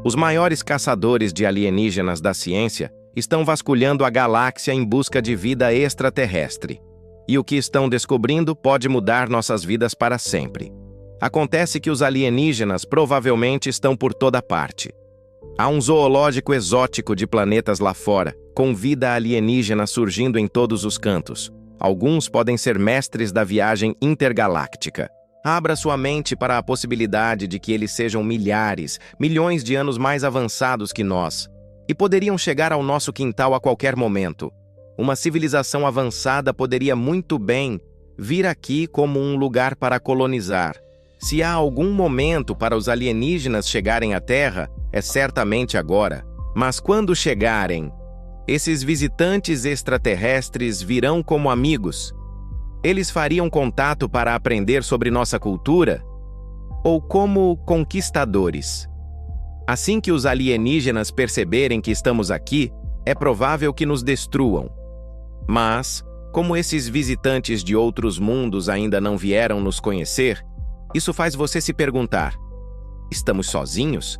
Os maiores caçadores de alienígenas da ciência estão vasculhando a galáxia em busca de vida extraterrestre. E o que estão descobrindo pode mudar nossas vidas para sempre. Acontece que os alienígenas provavelmente estão por toda parte. Há um zoológico exótico de planetas lá fora, com vida alienígena surgindo em todos os cantos. Alguns podem ser mestres da viagem intergaláctica. Abra sua mente para a possibilidade de que eles sejam milhares, milhões de anos mais avançados que nós, e poderiam chegar ao nosso quintal a qualquer momento. Uma civilização avançada poderia muito bem vir aqui como um lugar para colonizar. Se há algum momento para os alienígenas chegarem à Terra, é certamente agora. Mas quando chegarem, esses visitantes extraterrestres virão como amigos. Eles fariam contato para aprender sobre nossa cultura? Ou como conquistadores? Assim que os alienígenas perceberem que estamos aqui, é provável que nos destruam. Mas, como esses visitantes de outros mundos ainda não vieram nos conhecer, isso faz você se perguntar: estamos sozinhos?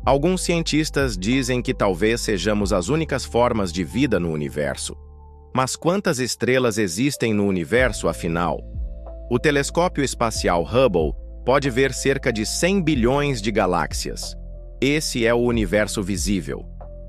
Alguns cientistas dizem que talvez sejamos as únicas formas de vida no universo. Mas quantas estrelas existem no universo, afinal? O telescópio espacial Hubble pode ver cerca de 100 bilhões de galáxias. Esse é o universo visível.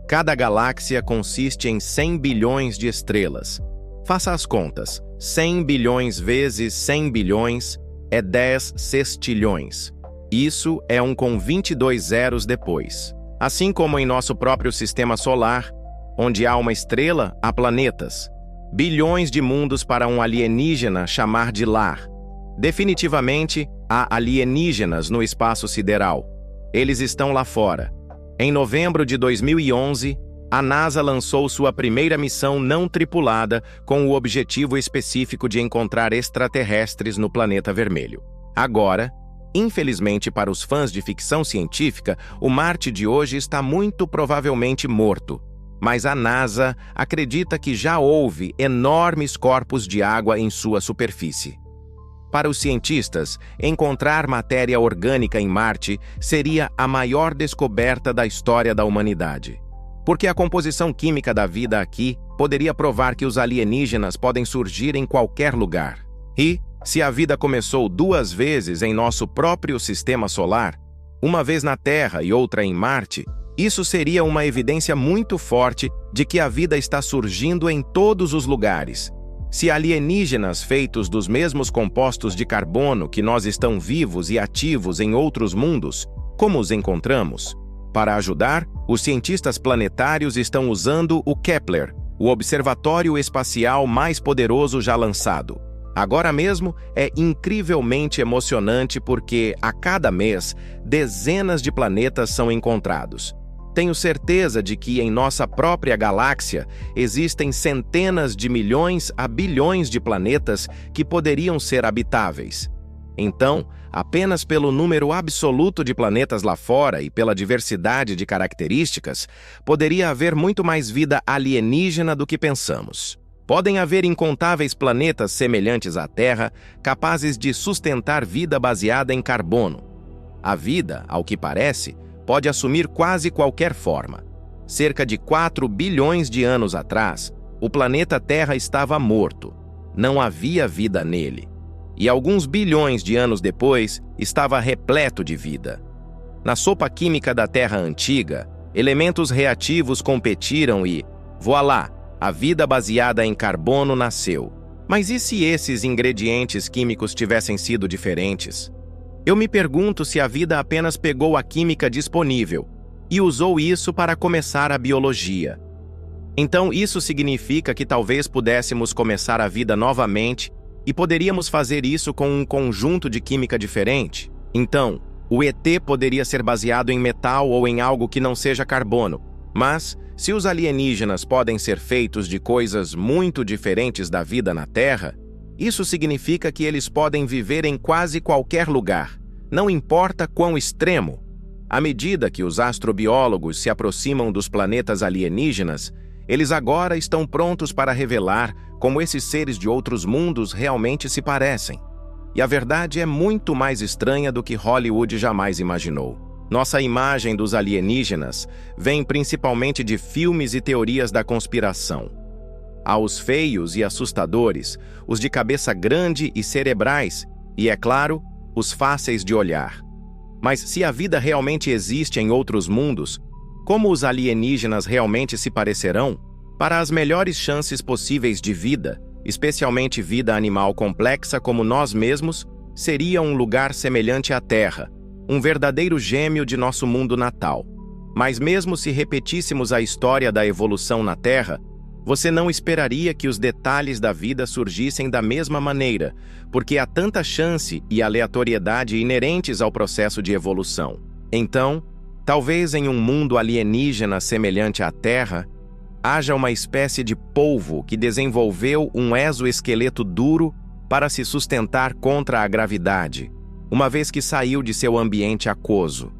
Cada galáxia consiste em 100 bilhões de estrelas. Faça as contas. 100 bilhões vezes 100 bilhões é 10 sextilhões. Isso é um com 22 zeros depois. Assim como em nosso próprio sistema solar, onde há uma estrela, há planetas. Bilhões de mundos para um alienígena chamar de lar. Definitivamente, há alienígenas no espaço sideral. Eles estão lá fora. Em novembro de 2011, a NASA lançou sua primeira missão não tripulada com o objetivo específico de encontrar extraterrestres no planeta vermelho. Agora, infelizmente para os fãs de ficção científica, o Marte de hoje está muito provavelmente morto. Mas a NASA acredita que já houve enormes corpos de água em sua superfície. Para os cientistas, encontrar matéria orgânica em Marte seria a maior descoberta da história da humanidade. Porque a composição química da vida aqui poderia provar que os alienígenas podem surgir em qualquer lugar. E, se a vida começou 2 vezes em nosso próprio sistema solar, uma vez na Terra e outra em Marte, isso seria uma evidência muito forte de que a vida está surgindo em todos os lugares. Se alienígenas feitos dos mesmos compostos de carbono que nós estão vivos e ativos em outros mundos, como os encontramos? Para ajudar, os cientistas planetários estão usando o Kepler, o observatório espacial mais poderoso já lançado. Agora mesmo é incrivelmente emocionante porque, a cada mês, dezenas de planetas são encontrados. Tenho certeza de que em nossa própria galáxia existem centenas de milhões a bilhões de planetas que poderiam ser habitáveis. Então, apenas pelo número absoluto de planetas lá fora e pela diversidade de características, poderia haver muito mais vida alienígena do que pensamos. Podem haver incontáveis planetas semelhantes à Terra, capazes de sustentar vida baseada em carbono. A vida, ao que parece, pode assumir quase qualquer forma. Cerca de 4 bilhões de anos atrás, o planeta Terra estava morto. Não havia vida nele. E alguns bilhões de anos depois, estava repleto de vida. Na sopa química da Terra antiga, elementos reativos competiram e, voilá, a vida baseada em carbono nasceu. Mas e se esses ingredientes químicos tivessem sido diferentes? Eu me pergunto se a vida apenas pegou a química disponível e usou isso para começar a biologia. Então isso significa que talvez pudéssemos começar a vida novamente e poderíamos fazer isso com um conjunto de química diferente? Então, o ET poderia ser baseado em metal ou em algo que não seja carbono. Mas, se os alienígenas podem ser feitos de coisas muito diferentes da vida na Terra, isso significa que eles podem viver em quase qualquer lugar, não importa quão extremo. À medida que os astrobiólogos se aproximam dos planetas alienígenas, eles agora estão prontos para revelar como esses seres de outros mundos realmente se parecem. E a verdade é muito mais estranha do que Hollywood jamais imaginou. Nossa imagem dos alienígenas vem principalmente de filmes e teorias da conspiração. Há os feios e assustadores, os de cabeça grande e cerebrais, e, é claro, os fáceis de olhar. Mas se a vida realmente existe em outros mundos, como os alienígenas realmente se parecerão? Para as melhores chances possíveis de vida, especialmente vida animal complexa como nós mesmos, seria um lugar semelhante à Terra, um verdadeiro gêmeo de nosso mundo natal. Mas mesmo se repetíssemos a história da evolução na Terra, você não esperaria que os detalhes da vida surgissem da mesma maneira, porque há tanta chance e aleatoriedade inerentes ao processo de evolução. Então, talvez em um mundo alienígena semelhante à Terra, haja uma espécie de polvo que desenvolveu um exoesqueleto duro para se sustentar contra a gravidade, uma vez que saiu de seu ambiente aquoso.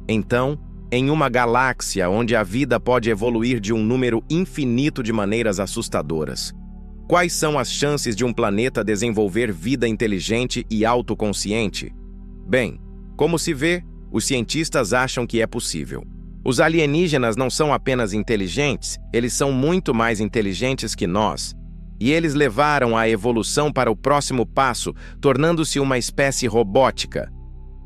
Então, em uma galáxia onde a vida pode evoluir de um número infinito de maneiras assustadoras, quais são as chances de um planeta desenvolver vida inteligente e autoconsciente? Bem, como se vê, os cientistas acham que é possível. Os alienígenas não são apenas inteligentes, eles são muito mais inteligentes que nós. E eles levaram a evolução para o próximo passo, tornando-se uma espécie robótica.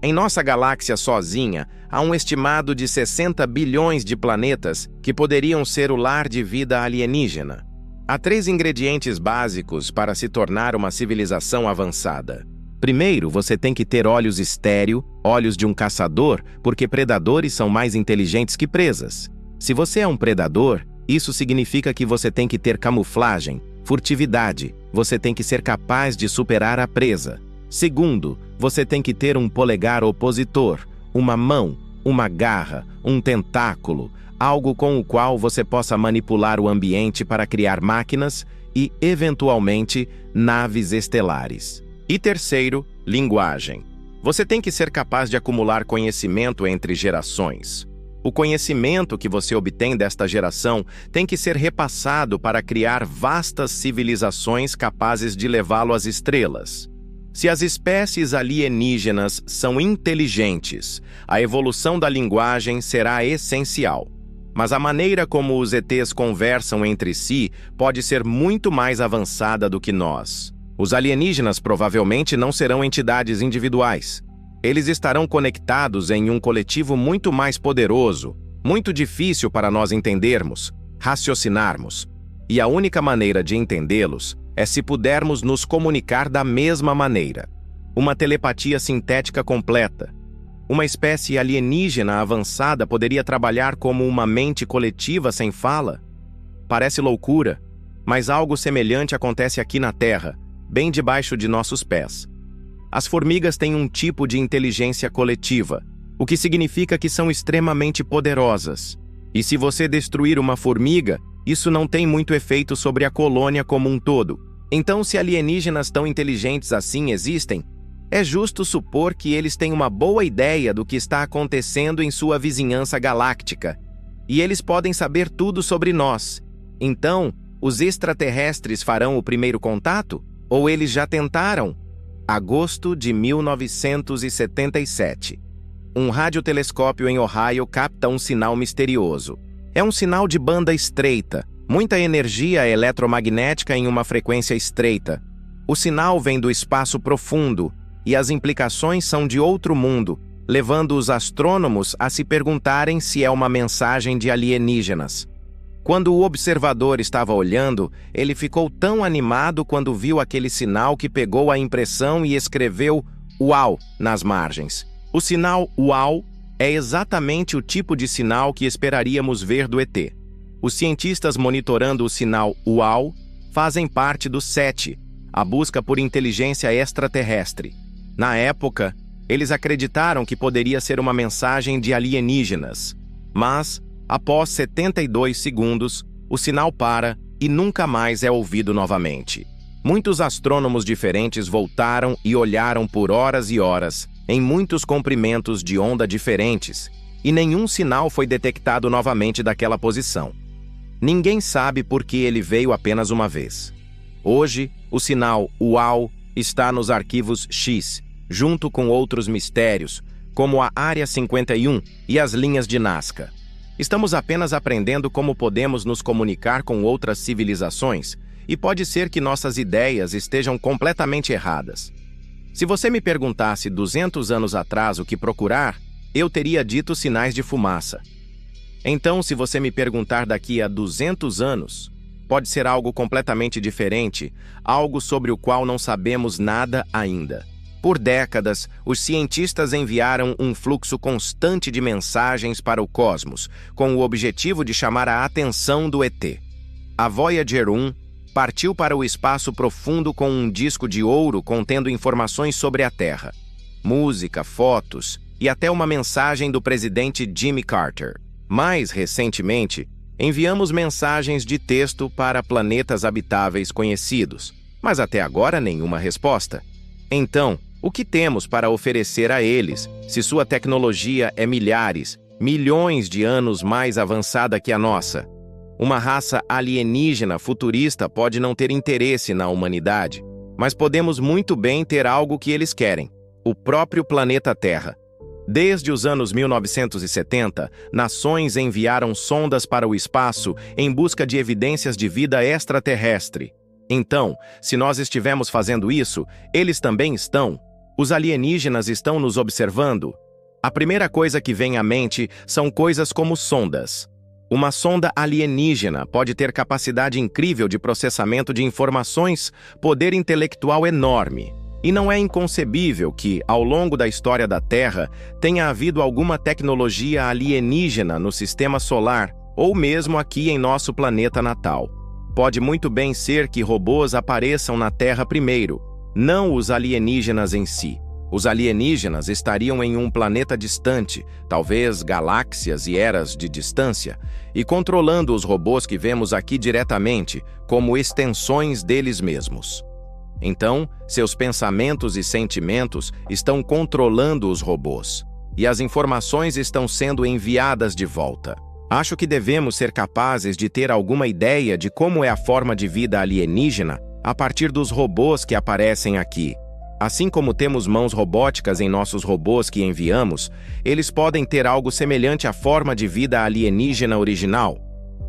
Em nossa galáxia sozinha, há um estimado de 60 bilhões de planetas que poderiam ser o lar de vida alienígena. Há 3 ingredientes básicos para se tornar uma civilização avançada. Primeiro, você tem que ter olhos estéreo, olhos de um caçador, porque predadores são mais inteligentes que presas. Se você é um predador, isso significa que você tem que ter camuflagem, furtividade, você tem que ser capaz de superar a presa. Segundo, você tem que ter um polegar opositor, uma mão, uma garra, um tentáculo, algo com o qual você possa manipular o ambiente para criar máquinas e, eventualmente, naves estelares. E terceiro, linguagem. Você tem que ser capaz de acumular conhecimento entre gerações. O conhecimento que você obtém desta geração tem que ser repassado para criar vastas civilizações capazes de levá-lo às estrelas. Se as espécies alienígenas são inteligentes, a evolução da linguagem será essencial. Mas a maneira como os ETs conversam entre si pode ser muito mais avançada do que nós. Os alienígenas provavelmente não serão entidades individuais. Eles estarão conectados em um coletivo muito mais poderoso, muito difícil para nós entendermos, raciocinarmos. E a única maneira de entendê-los é se pudermos nos comunicar da mesma maneira. Uma telepatia sintética completa. Uma espécie alienígena avançada poderia trabalhar como uma mente coletiva sem fala? Parece loucura, mas algo semelhante acontece aqui na Terra, bem debaixo de nossos pés. As formigas têm um tipo de inteligência coletiva, o que significa que são extremamente poderosas. E se você destruir uma formiga, isso não tem muito efeito sobre a colônia como um todo. Então, se alienígenas tão inteligentes assim existem, é justo supor que eles têm uma boa ideia do que está acontecendo em sua vizinhança galáctica. E eles podem saber tudo sobre nós. Então, os extraterrestres farão o primeiro contato? Ou eles já tentaram? Agosto de 1977. Um radiotelescópio em Ohio capta um sinal misterioso. É um sinal de banda estreita, muita energia eletromagnética em uma frequência estreita. O sinal vem do espaço profundo e as implicações são de outro mundo, levando os astrônomos a se perguntarem se é uma mensagem de alienígenas. Quando o observador estava olhando, ele ficou tão animado quando viu aquele sinal que pegou a impressão e escreveu "Uau" nas margens. O sinal "Uau" é exatamente o tipo de sinal que esperaríamos ver do ET. Os cientistas monitorando o sinal "Uau" fazem parte do SETI, a busca por inteligência extraterrestre. Na época, eles acreditaram que poderia ser uma mensagem de alienígenas, mas, após 72 segundos, o sinal para e nunca mais é ouvido novamente. Muitos astrônomos diferentes voltaram e olharam por horas e horas, em muitos comprimentos de onda diferentes, e nenhum sinal foi detectado novamente daquela posição. Ninguém sabe por que ele veio apenas uma vez. Hoje, o sinal "Uau" está nos arquivos X, junto com outros mistérios, como a Área 51 e as linhas de Nazca. Estamos apenas aprendendo como podemos nos comunicar com outras civilizações, e pode ser que nossas ideias estejam completamente erradas. Se você me perguntasse 200 anos atrás o que procurar, eu teria dito sinais de fumaça. Então, se você me perguntar daqui a 200 anos, pode ser algo completamente diferente, algo sobre o qual não sabemos nada ainda. Por décadas, os cientistas enviaram um fluxo constante de mensagens para o cosmos, com o objetivo de chamar a atenção do ET. A Voyager 1 partiu para o espaço profundo com um disco de ouro contendo informações sobre a Terra, música, fotos e até uma mensagem do presidente Jimmy Carter. Mais recentemente, enviamos mensagens de texto para planetas habitáveis conhecidos, mas até agora nenhuma resposta. Então, o que temos para oferecer a eles, se sua tecnologia é milhares, milhões de anos mais avançada que a nossa? Uma raça alienígena futurista pode não ter interesse na humanidade, mas podemos muito bem ter algo que eles querem: o próprio planeta Terra. Desde os anos 1970, nações enviaram sondas para o espaço em busca de evidências de vida extraterrestre. Então, se nós estivermos fazendo isso, eles também estão. Os alienígenas estão nos observando. A primeira coisa que vem à mente são coisas como sondas. Uma sonda alienígena pode ter capacidade incrível de processamento de informações, poder intelectual enorme. E não é inconcebível que, ao longo da história da Terra, tenha havido alguma tecnologia alienígena no sistema solar ou mesmo aqui em nosso planeta natal. Pode muito bem ser que robôs apareçam na Terra primeiro, não os alienígenas em si. Os alienígenas estariam em um planeta distante, talvez galáxias e eras de distância, e controlando os robôs que vemos aqui diretamente, como extensões deles mesmos. Então, seus pensamentos e sentimentos estão controlando os robôs, e as informações estão sendo enviadas de volta. Acho que devemos ser capazes de ter alguma ideia de como é a forma de vida alienígena a partir dos robôs que aparecem aqui. Assim como temos mãos robóticas em nossos robôs que enviamos, eles podem ter algo semelhante à forma de vida alienígena original.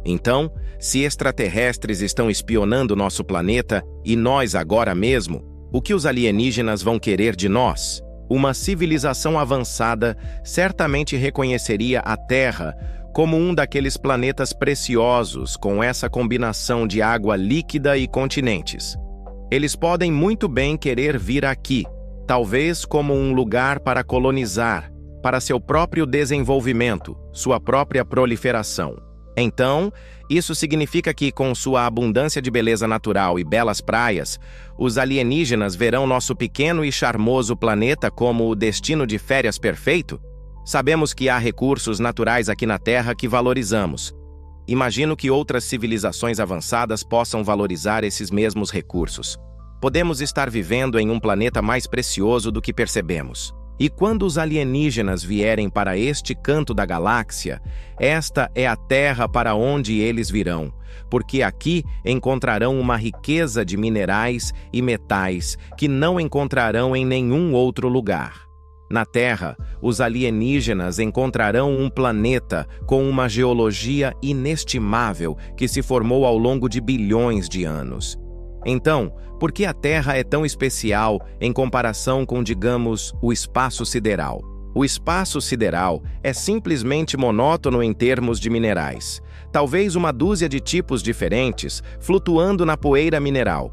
Então, se extraterrestres estão espionando nosso planeta e nós agora mesmo, o que os alienígenas vão querer de nós? Uma civilização avançada certamente reconheceria a Terra como um daqueles planetas preciosos com essa combinação de água líquida e continentes. Eles podem muito bem querer vir aqui, talvez como um lugar para colonizar, para seu próprio desenvolvimento, sua própria proliferação. Então, isso significa que, com sua abundância de beleza natural e belas praias, os alienígenas verão nosso pequeno e charmoso planeta como o destino de férias perfeito? Sabemos que há recursos naturais aqui na Terra que valorizamos. Imagino que outras civilizações avançadas possam valorizar esses mesmos recursos. Podemos estar vivendo em um planeta mais precioso do que percebemos. E quando os alienígenas vierem para este canto da galáxia, esta é a Terra para onde eles virão, porque aqui encontrarão uma riqueza de minerais e metais que não encontrarão em nenhum outro lugar. Na Terra, os alienígenas encontrarão um planeta com uma geologia inestimável que se formou ao longo de bilhões de anos. Então, por que a Terra é tão especial em comparação com, digamos, o espaço sideral? O espaço sideral é simplesmente monótono em termos de minerais, talvez uma dúzia de tipos diferentes flutuando na poeira mineral.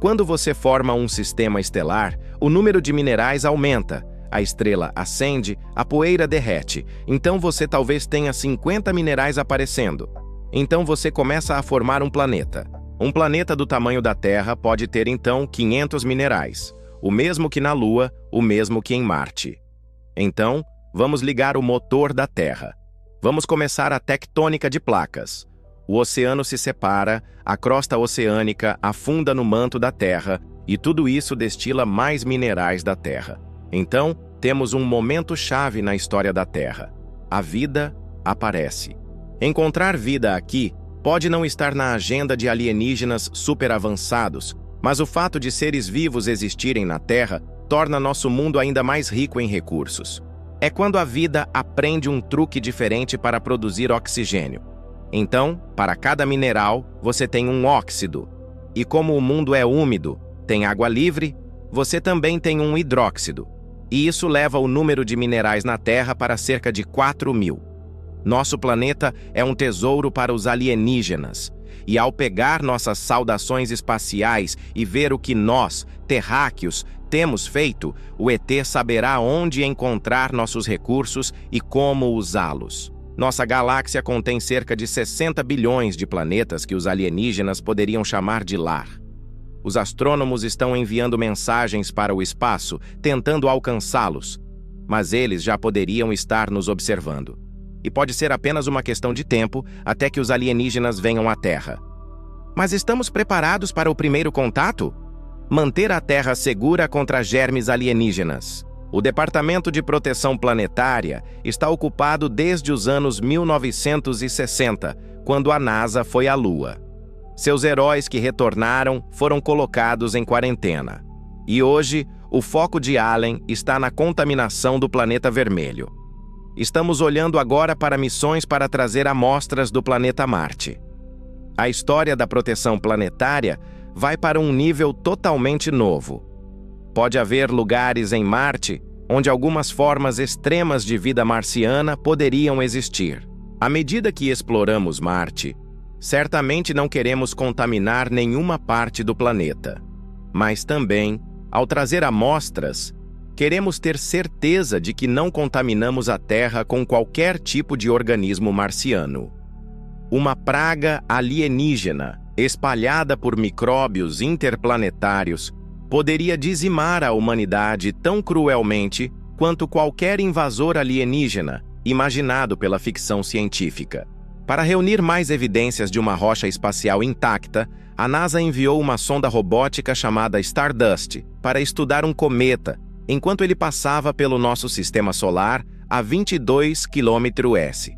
Quando você forma um sistema estelar, o número de minerais aumenta. A estrela acende, a poeira derrete, então você talvez tenha 50 minerais aparecendo. Então você começa a formar um planeta. Um planeta do tamanho da Terra pode ter então 500 minerais, o mesmo que na Lua, o mesmo que em Marte. Então, vamos ligar o motor da Terra. Vamos começar a tectônica de placas. O oceano se separa, a crosta oceânica afunda no manto da Terra e tudo isso destila mais minerais da Terra. Então, temos um momento-chave na história da Terra. A vida aparece. Encontrar vida aqui pode não estar na agenda de alienígenas superavançados, mas o fato de seres vivos existirem na Terra torna nosso mundo ainda mais rico em recursos. É quando a vida aprende um truque diferente para produzir oxigênio. Então, para cada mineral, você tem um óxido. E como o mundo é úmido, tem água livre, você também tem um hidróxido. E isso leva o número de minerais na Terra para cerca de 4.000. Nosso planeta é um tesouro para os alienígenas. E ao pegar nossas saudações espaciais e ver o que nós, terráqueos, temos feito, o ET saberá onde encontrar nossos recursos e como usá-los. Nossa galáxia contém cerca de 60 bilhões de planetas que os alienígenas poderiam chamar de lar. Os astrônomos estão enviando mensagens para o espaço, tentando alcançá-los, mas eles já poderiam estar nos observando. E pode ser apenas uma questão de tempo até que os alienígenas venham à Terra. Mas estamos preparados para o primeiro contato? Manter a Terra segura contra germes alienígenas. O Departamento de Proteção Planetária está ocupado desde os anos 1960, quando a NASA foi à Lua. Seus heróis que retornaram foram colocados em quarentena. E hoje, o foco de Allen está na contaminação do planeta vermelho. Estamos olhando agora para missões para trazer amostras do planeta Marte. A história da proteção planetária vai para um nível totalmente novo. Pode haver lugares em Marte onde algumas formas extremas de vida marciana poderiam existir. À medida que exploramos Marte, certamente não queremos contaminar nenhuma parte do planeta. Mas também, ao trazer amostras, queremos ter certeza de que não contaminamos a Terra com qualquer tipo de organismo marciano. Uma praga alienígena, espalhada por micróbios interplanetários, poderia dizimar a humanidade tão cruelmente quanto qualquer invasor alienígena imaginado pela ficção científica. Para reunir mais evidências de uma rocha espacial intacta, a NASA enviou uma sonda robótica chamada Stardust para estudar um cometa, enquanto ele passava pelo nosso sistema solar a 22 km/s.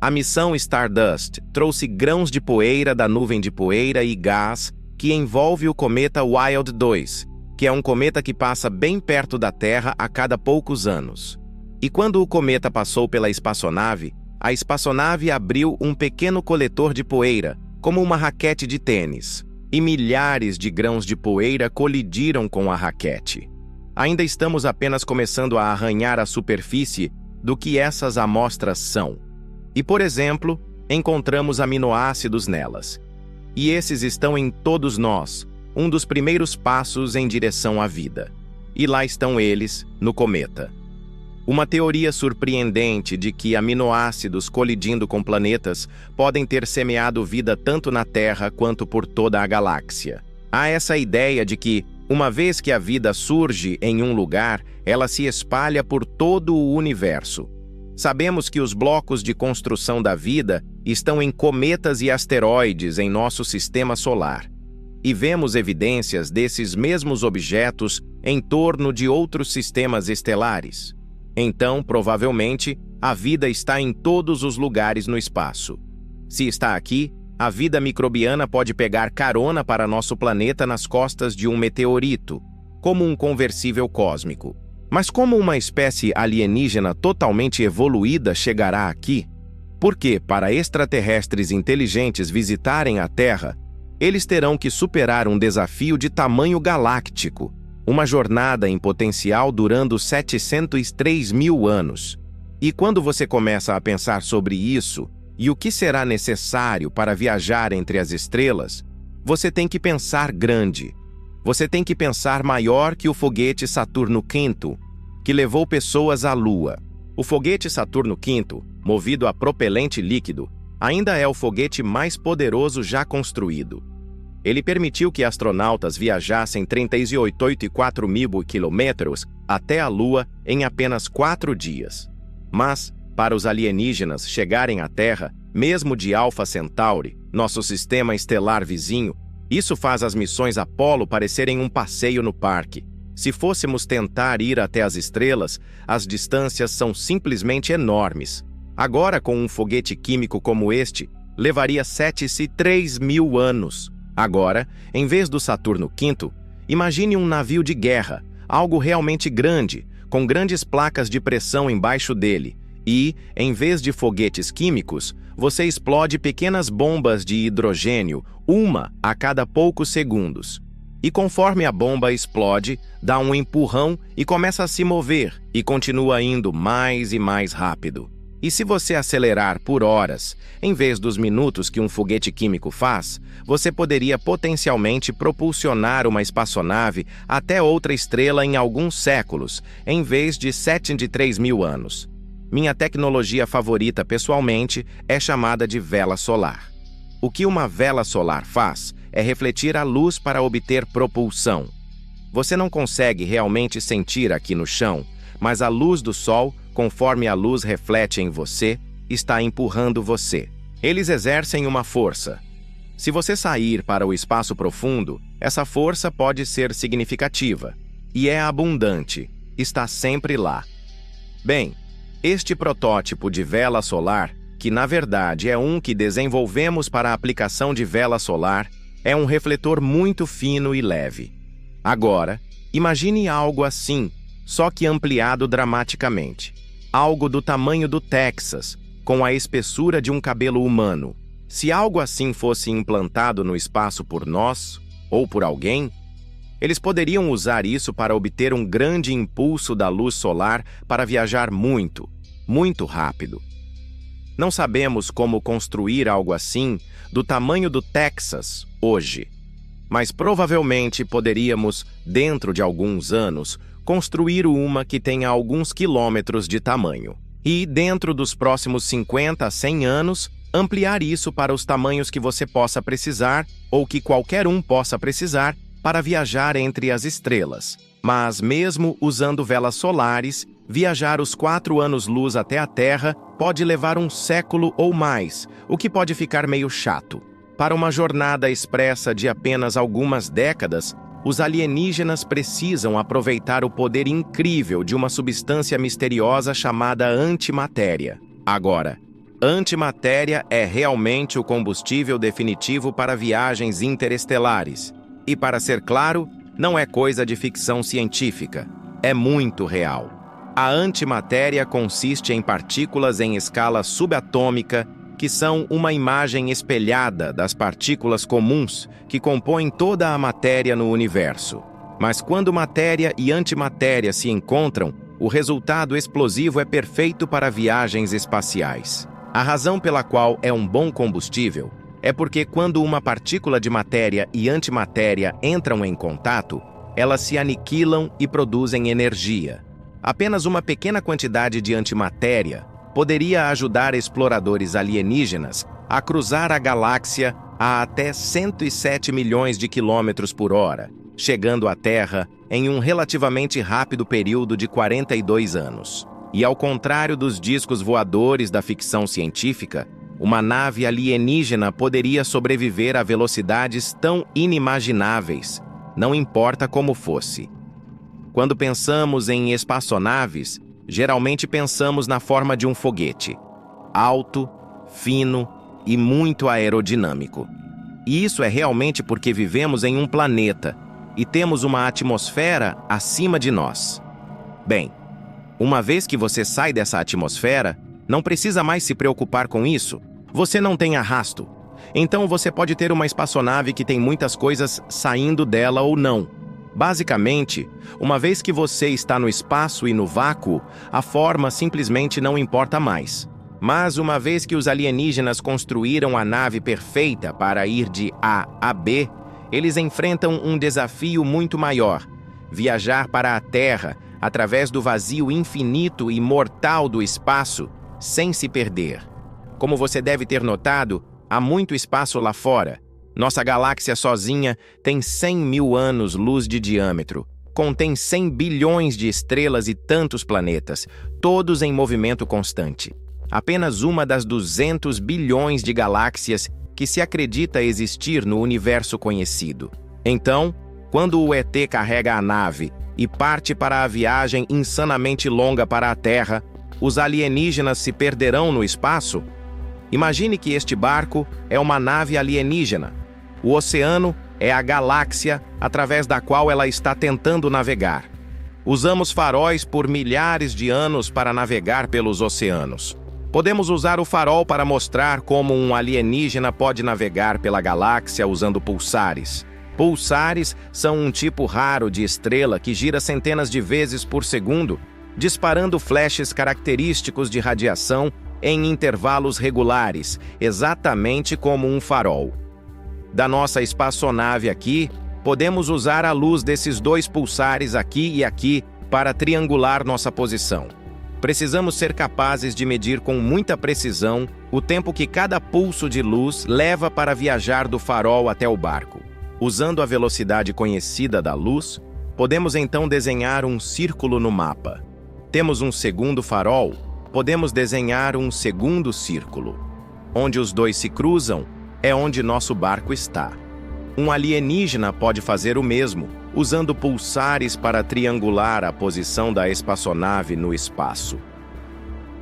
A missão Stardust trouxe grãos de poeira da nuvem de poeira e gás que envolve o cometa Wild 2, que é um cometa que passa bem perto da Terra a cada poucos anos. E quando o cometa passou pela espaçonave, a espaçonave abriu um pequeno coletor de poeira, como uma raquete de tênis, e milhares de grãos de poeira colidiram com a raquete. Ainda estamos apenas começando a arranhar a superfície do que essas amostras são. E, por exemplo, encontramos aminoácidos nelas. E esses estão em todos nós, um dos primeiros passos em direção à vida. E lá estão eles, no cometa. Uma teoria surpreendente de que aminoácidos colidindo com planetas podem ter semeado vida tanto na Terra quanto por toda a galáxia. Há essa ideia de que, uma vez que a vida surge em um lugar, ela se espalha por todo o universo. Sabemos que os blocos de construção da vida estão em cometas e asteroides em nosso sistema solar. E vemos evidências desses mesmos objetos em torno de outros sistemas estelares. Então, provavelmente, a vida está em todos os lugares no espaço. Se está aqui, a vida microbiana pode pegar carona para nosso planeta nas costas de um meteorito, como um conversível cósmico. Mas como uma espécie alienígena totalmente evoluída chegará aqui? Porque, para extraterrestres inteligentes visitarem a Terra, eles terão que superar um desafio de tamanho galáctico, uma jornada em potencial durando 703.000 anos. E quando você começa a pensar sobre isso, e o que será necessário para viajar entre as estrelas, você tem que pensar grande. Você tem que pensar maior que o foguete Saturno V, que levou pessoas à Lua. O foguete Saturno V, movido a propelente líquido, ainda é o foguete mais poderoso já construído. Ele permitiu que astronautas viajassem 38,4 mil quilômetros até a Lua em apenas 4 dias. Mas, para os alienígenas chegarem à Terra, mesmo de Alpha Centauri, nosso sistema estelar vizinho, isso faz as missões Apollo parecerem um passeio no parque. Se fôssemos tentar ir até as estrelas, as distâncias são simplesmente enormes. Agora, com um foguete químico como este, levaria 703.000 anos. Agora, em vez do Saturno V, imagine um navio de guerra, algo realmente grande, com grandes placas de pressão embaixo dele, e, em vez de foguetes químicos, você explode pequenas bombas de hidrogênio, uma a cada poucos segundos. E conforme a bomba explode, dá um empurrão e começa a se mover, e continua indo mais e mais rápido. E se você acelerar por horas, em vez dos minutos que um foguete químico faz, você poderia potencialmente propulsionar uma espaçonave até outra estrela em alguns séculos, em vez de 73.000 anos. Minha tecnologia favorita pessoalmente é chamada de vela solar. O que uma vela solar faz é refletir a luz para obter propulsão. Você não consegue realmente sentir aqui no chão, mas a luz do sol, conforme a luz reflete em você, está empurrando você. Eles exercem uma força. Se você sair para o espaço profundo, essa força pode ser significativa. E é abundante, está sempre lá. Bem, este protótipo de vela solar, que na verdade é um que desenvolvemos para a aplicação de vela solar, é um refletor muito fino e leve. Agora, imagine algo assim, só que ampliado dramaticamente. Algo do tamanho do Texas, com a espessura de um cabelo humano. Se algo assim fosse implantado no espaço por nós, ou por alguém, eles poderiam usar isso para obter um grande impulso da luz solar para viajar muito, muito rápido. Não sabemos como construir algo assim do tamanho do Texas hoje, mas provavelmente poderíamos, dentro de alguns anos, construir uma que tenha alguns quilômetros de tamanho. E, dentro dos próximos 50 a 100 anos, ampliar isso para os tamanhos que você possa precisar ou que qualquer um possa precisar para viajar entre as estrelas. Mas, mesmo usando velas solares, viajar os 4 anos-luz até a Terra pode levar um século ou mais, o que pode ficar meio chato. Para uma jornada expressa de apenas algumas décadas, os alienígenas precisam aproveitar o poder incrível de uma substância misteriosa chamada antimatéria. Agora, antimatéria é realmente o combustível definitivo para viagens interestelares. E, para ser claro, não é coisa de ficção científica. É muito real. A antimatéria consiste em partículas em escala subatômica que são uma imagem espelhada das partículas comuns que compõem toda a matéria no universo. Mas quando matéria e antimatéria se encontram, o resultado explosivo é perfeito para viagens espaciais. A razão pela qual é um bom combustível é porque quando uma partícula de matéria e antimatéria entram em contato, elas se aniquilam e produzem energia. Apenas uma pequena quantidade de antimatéria poderia ajudar exploradores alienígenas a cruzar a galáxia a até 107 milhões de quilômetros por hora, chegando à Terra em um relativamente rápido período de 42 anos. E ao contrário dos discos voadores da ficção científica, uma nave alienígena poderia sobreviver a velocidades tão inimagináveis, não importa como fosse. Quando pensamos em espaçonaves, geralmente pensamos na forma de um foguete, alto, fino e muito aerodinâmico. E isso é realmente porque vivemos em um planeta e temos uma atmosfera acima de nós. Bem, uma vez que você sai dessa atmosfera, não precisa mais se preocupar com isso. Você não tem arrasto. Então você pode ter uma espaçonave que tem muitas coisas saindo dela ou não. Basicamente, uma vez que você está no espaço e no vácuo, a forma simplesmente não importa mais. Mas uma vez que os alienígenas construíram a nave perfeita para ir de A a B, eles enfrentam um desafio muito maior: viajar para a Terra através do vazio infinito e mortal do espaço, sem se perder. Como você deve ter notado, há muito espaço lá fora. Nossa galáxia sozinha tem 100.000 anos-luz de diâmetro, contém 100 bilhões de estrelas e tantos planetas, todos em movimento constante. Apenas uma das 200 bilhões de galáxias que se acredita existir no universo conhecido. Então, quando o ET carrega a nave e parte para a viagem insanamente longa para a Terra, os alienígenas se perderão no espaço? Imagine que este barco é uma nave alienígena. O oceano é a galáxia através da qual ela está tentando navegar. Usamos faróis por milhares de anos para navegar pelos oceanos. Podemos usar o farol para mostrar como um alienígena pode navegar pela galáxia usando pulsares. Pulsares são um tipo raro de estrela que gira centenas de vezes por segundo, disparando flashes característicos de radiação em intervalos regulares, exatamente como um farol. Da nossa espaçonave aqui, podemos usar a luz desses dois pulsares aqui e aqui para triangular nossa posição. Precisamos ser capazes de medir com muita precisão o tempo que cada pulso de luz leva para viajar do farol até o barco. Usando a velocidade conhecida da luz, podemos então desenhar um círculo no mapa. Temos um segundo farol, podemos desenhar um segundo círculo. Onde os dois se cruzam é onde nosso barco está. Um alienígena pode fazer o mesmo, usando pulsares para triangular a posição da espaçonave no espaço.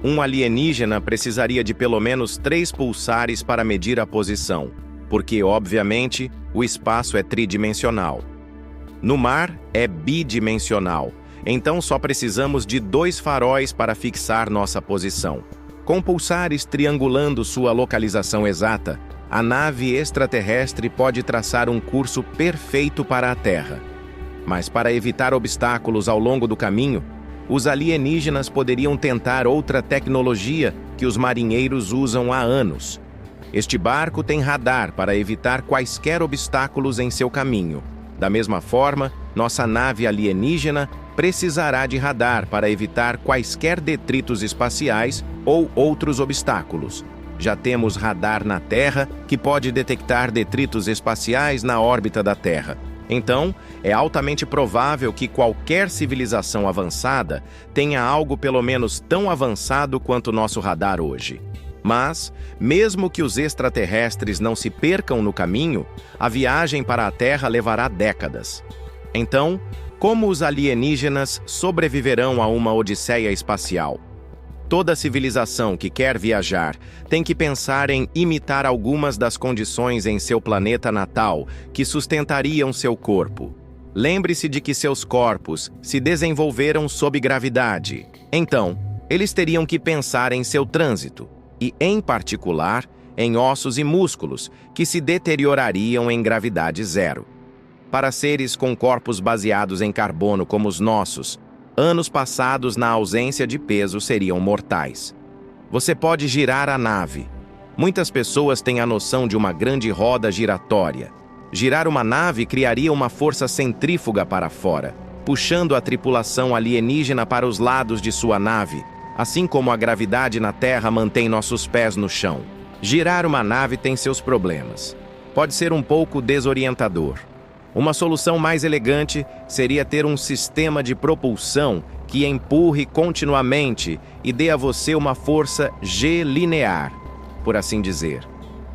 Um alienígena precisaria de pelo menos 3 pulsares para medir a posição, porque, obviamente, o espaço é tridimensional. No mar, é bidimensional, então só precisamos de 2 faróis para fixar nossa posição. Com pulsares triangulando sua localização exata, a nave extraterrestre pode traçar um curso perfeito para a Terra. Mas para evitar obstáculos ao longo do caminho, os alienígenas poderiam tentar outra tecnologia que os marinheiros usam há anos. Este barco tem radar para evitar quaisquer obstáculos em seu caminho. Da mesma forma, nossa nave alienígena precisará de radar para evitar quaisquer detritos espaciais ou outros obstáculos. Já temos radar na Terra que pode detectar detritos espaciais na órbita da Terra. Então, é altamente provável que qualquer civilização avançada tenha algo pelo menos tão avançado quanto nosso radar hoje. Mas, mesmo que os extraterrestres não se percam no caminho, a viagem para a Terra levará décadas. Então, como os alienígenas sobreviverão a uma odisseia espacial? Toda civilização que quer viajar tem que pensar em imitar algumas das condições em seu planeta natal que sustentariam seu corpo. Lembre-se de que seus corpos se desenvolveram sob gravidade. Então, eles teriam que pensar em seu trânsito e, em particular, em ossos e músculos que se deteriorariam em gravidade zero. Para seres com corpos baseados em carbono como os nossos, anos passados na ausência de peso seriam mortais. Você pode girar a nave. Muitas pessoas têm a noção de uma grande roda giratória. Girar uma nave criaria uma força centrífuga para fora, puxando a tripulação alienígena para os lados de sua nave, assim como a gravidade na Terra mantém nossos pés no chão. Girar uma nave tem seus problemas. Pode ser um pouco desorientador. Uma solução mais elegante seria ter um sistema de propulsão que empurre continuamente e dê a você uma força G-linear, por assim dizer.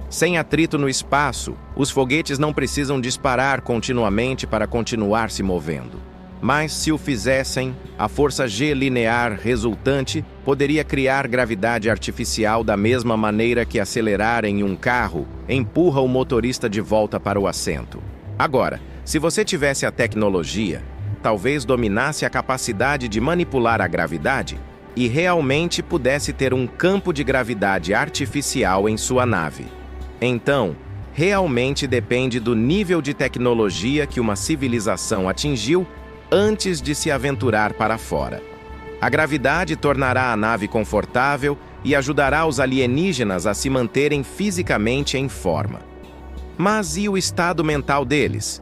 Sem atrito no espaço, os foguetes não precisam disparar continuamente para continuar se movendo. Mas se o fizessem, a força G-linear resultante poderia criar gravidade artificial da mesma maneira que acelerar em um carro empurra o motorista de volta para o assento. Agora, se você tivesse a tecnologia, talvez dominasse a capacidade de manipular a gravidade e realmente pudesse ter um campo de gravidade artificial em sua nave. Então, realmente depende do nível de tecnologia que uma civilização atingiu antes de se aventurar para fora. A gravidade tornará a nave confortável e ajudará os alienígenas a se manterem fisicamente em forma. Mas e o estado mental deles?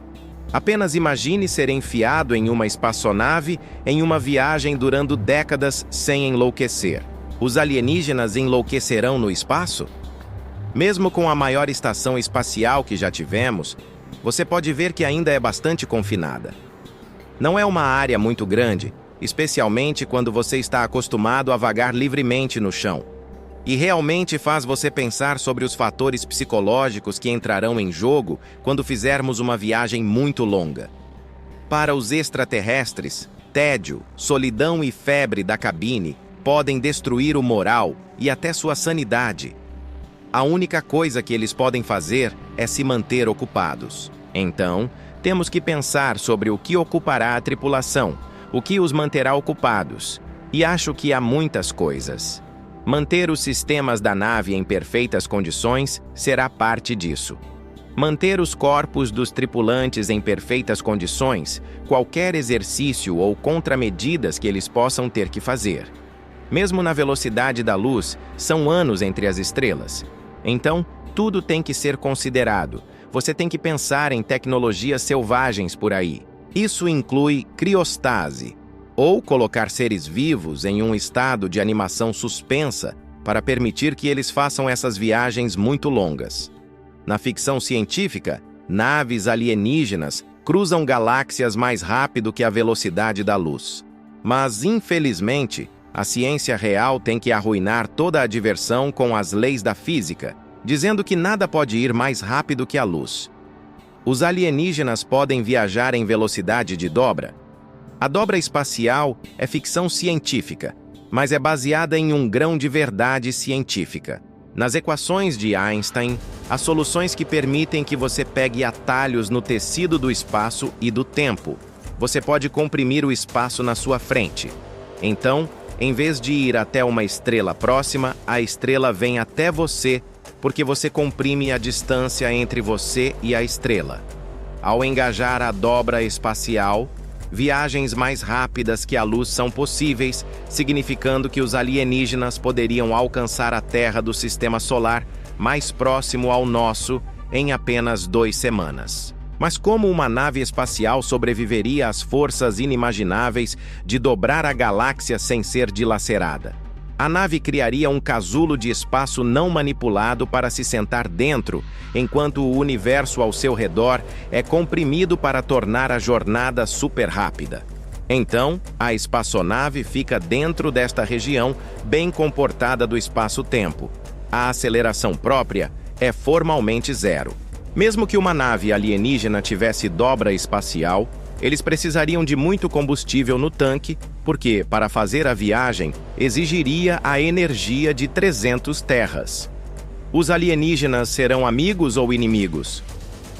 Apenas imagine ser enfiado em uma espaçonave em uma viagem durando décadas sem enlouquecer. Os alienígenas enlouquecerão no espaço? Mesmo com a maior estação espacial que já tivemos, você pode ver que ainda é bastante confinada. Não é uma área muito grande, especialmente quando você está acostumado a vagar livremente no chão. E realmente faz você pensar sobre os fatores psicológicos que entrarão em jogo quando fizermos uma viagem muito longa. Para os extraterrestres, tédio, solidão e febre da cabine podem destruir o moral e até sua sanidade. A única coisa que eles podem fazer é se manter ocupados. Então, temos que pensar sobre o que ocupará a tripulação, o que os manterá ocupados. E acho que há muitas coisas. Manter os sistemas da nave em perfeitas condições será parte disso. Manter os corpos dos tripulantes em perfeitas condições, qualquer exercício ou contramedidas que eles possam ter que fazer. Mesmo na velocidade da luz, são anos entre as estrelas. Então, tudo tem que ser considerado. Você tem que pensar em tecnologias selvagens por aí. Isso inclui criostase, ou colocar seres vivos em um estado de animação suspensa para permitir que eles façam essas viagens muito longas. Na ficção científica, naves alienígenas cruzam galáxias mais rápido que a velocidade da luz. Mas, infelizmente, a ciência real tem que arruinar toda a diversão com as leis da física, dizendo que nada pode ir mais rápido que a luz. Os alienígenas podem viajar em velocidade de dobra. A dobra espacial é ficção científica, mas é baseada em um grão de verdade científica. Nas equações de Einstein, há soluções que permitem que você pegue atalhos no tecido do espaço e do tempo. Você pode comprimir o espaço na sua frente. Então, em vez de ir até uma estrela próxima, a estrela vem até você, porque você comprime a distância entre você e a estrela. Ao engajar a dobra espacial, viagens mais rápidas que a luz são possíveis, significando que os alienígenas poderiam alcançar a Terra do Sistema Solar mais próximo ao nosso em apenas 2 semanas. Mas como uma nave espacial sobreviveria às forças inimagináveis de dobrar a galáxia sem ser dilacerada? A nave criaria um casulo de espaço não manipulado para se sentar dentro, enquanto o universo ao seu redor é comprimido para tornar a jornada super rápida. Então, a espaçonave fica dentro desta região bem comportada do espaço-tempo. A aceleração própria é formalmente zero. Mesmo que uma nave alienígena tivesse dobra espacial, eles precisariam de muito combustível no tanque, porque, para fazer a viagem, exigiria a energia de 300 terras. Os alienígenas serão amigos ou inimigos?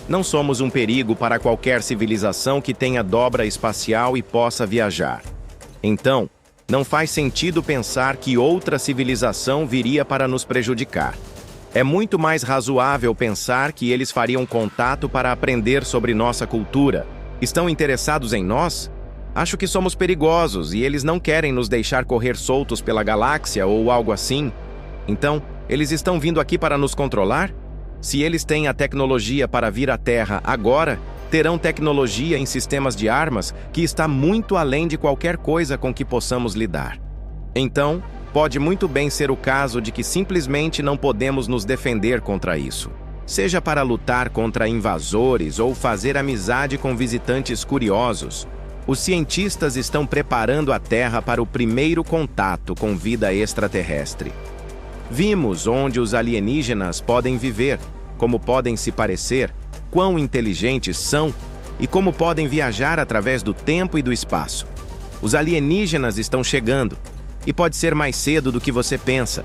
Não somos um perigo para qualquer civilização que tenha dobra espacial e possa viajar. Então, não faz sentido pensar que outra civilização viria para nos prejudicar. É muito mais razoável pensar que eles fariam contato para aprender sobre nossa cultura. Estão interessados em nós? Acho que somos perigosos e eles não querem nos deixar correr soltos pela galáxia ou algo assim. Então, eles estão vindo aqui para nos controlar? Se eles têm a tecnologia para vir à Terra agora, terão tecnologia em sistemas de armas que está muito além de qualquer coisa com que possamos lidar. Então, pode muito bem ser o caso de que simplesmente não podemos nos defender contra isso. Seja para lutar contra invasores ou fazer amizade com visitantes curiosos, os cientistas estão preparando a Terra para o primeiro contato com vida extraterrestre. Vimos onde os alienígenas podem viver, como podem se parecer, quão inteligentes são e como podem viajar através do tempo e do espaço. Os alienígenas estão chegando, e pode ser mais cedo do que você pensa.